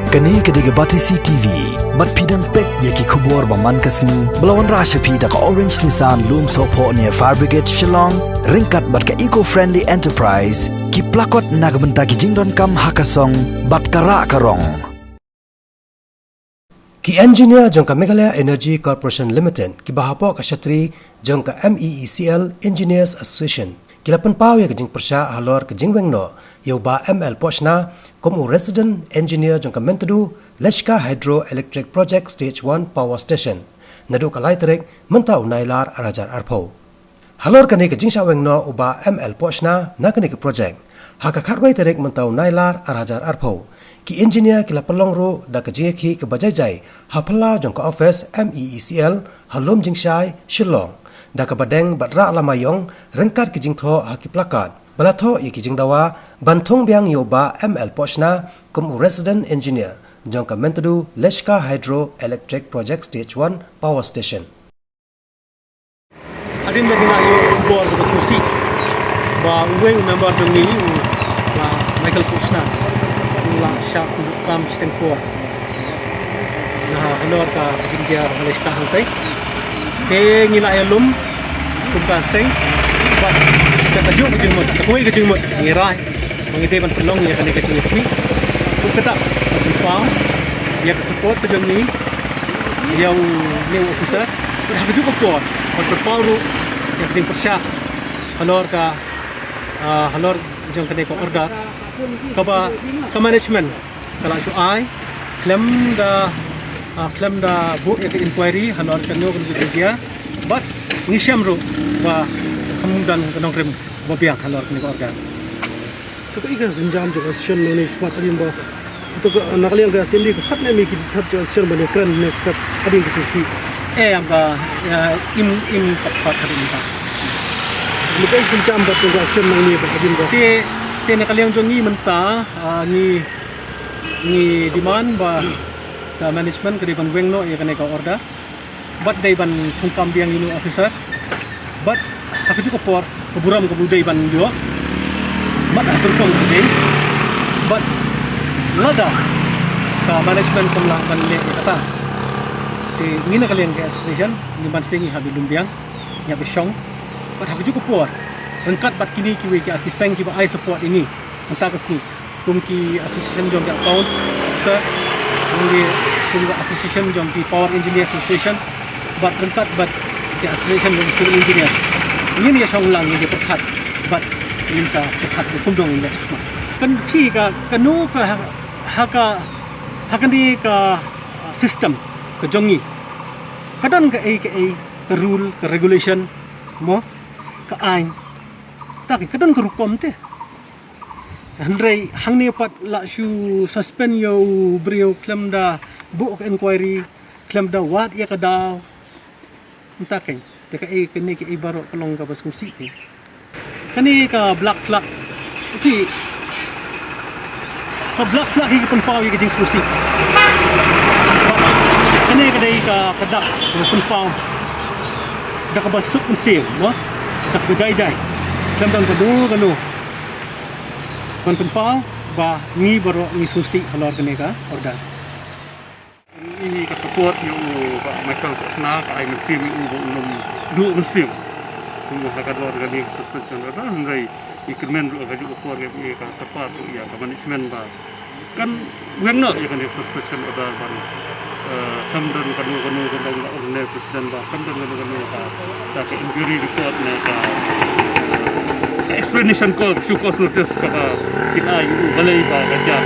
Kani kediga bati CTV, mat pidang pek yaki kubur baman kasni, belawan rasha pida ka Orange Nissan Loom Sopo near Fire Brigade Shillong, ringkat bat ka eco-friendly enterprise, ki plakot nagbenta ki jingdon kam hakasong, bat kara karong. Ki engineer jong ka Meghalaya Energy Corporation Limited, ki bahapo ka Shatri jong ka MEECL Engineers Association, kilapan pawe ka jing persya halor ka jing wengno, yau ba ML Poshna, komu resident engineer jong ka Mentadu, Leshka Hydroelectric Project Stage 1 Power Station, nadu ka laiterik mentau nailar arajar arpo. Halor ka ni ka jing sya wengno uba ML Poshna na ka ni ka project, haka kharwai terik mentau nailar arajar arpo. Ki engineer kila pelong ro da ka jing ki ka bajajai, hapala jong ka office MEECL halom jing syai Shillong. Da ka badeng badra lamayong rengkat ki jing tho haki plakat balatho i ki jing dawa banthong biang yoba ML Poshna kum resident engineer jong ka Mentadu Leshka Hydro Electric Project Stage 1 Power Station. Adin magina yo bor ko susi ba uwe member jong ni ba Michael Poshna la sha ku kam stengko na halor ka jing dia Leshka hutai te ngila ayalum kumpa seng bat ka tajuk jing mot takoi ka jing mot ngirai mangite ban pelong ya kane ka jing ni kum kata pam ya ka support ka jing ni yang new officer dah ka juga ko on terparu ya jing persya halor ka halor jong kane ko order ka ba ka management kala su ai claim da bu ya inquiry halor ka no ka dia but ngisiam ro ba kemudian kenong rem bobiak halor ni ko organ to iga sinjam jo session ni pat adim ba to nakaliang ga sendi ko khat na mi ki thap jo session bane kran next step adim ko si am ba im pat adim ba mi ka sinjam ba to ga session ni ba adim ba te nakaliang jo ni menta ni demand ba the management kadi ban wengno ya kanai ka order but day ban kungkam biang inu officer but aku juga por keburam kebudai ban jo mat atur kong day but lada ka management kumla ban le kata te ngina kalian ke association ni ban singi habi lumbiang ya besong but aku juga por rengkat bat kini kiwe ki akiseng ki ba I support ini entah kesni kumki association jong ke accounts officer kumki association jong ki power engineer association bat rengkat bat ke association jong civil engineer ini ya song lang ni perkat bat ini sa perkat kumdong ini kan ki ka kanu ka hakan di ka system ke jongi kadang ka ke rule ke regulation mo ka ain tak kadang ke rukom te handrai hang ni pat la shu suspend yo brio claim da book inquiry claim da wat ya ka daw entah kan teka kini ke ibaro kalong ka bas kusi kani ka black flag okay ka black flag hi pun pawi ke jing kusi kani ka dai ka kadak pun paw dak ka basuk pun sim no dak ka jai dalam dang kanu kon pun paw ba ni baro ni kusi halor kani ka order ini ka support yung Michael Poshna ka ay musim yung dua musim yung hakador gani suspension ada hanggai ikmen ro gaji upor ya ka tepat ya ka management ba kan wengno ya kan suspension ada ban samdan kanu ordinary president ba samdan kanu ka injury report na ka explanation ko sukos notice ka kita yung balay ba gaja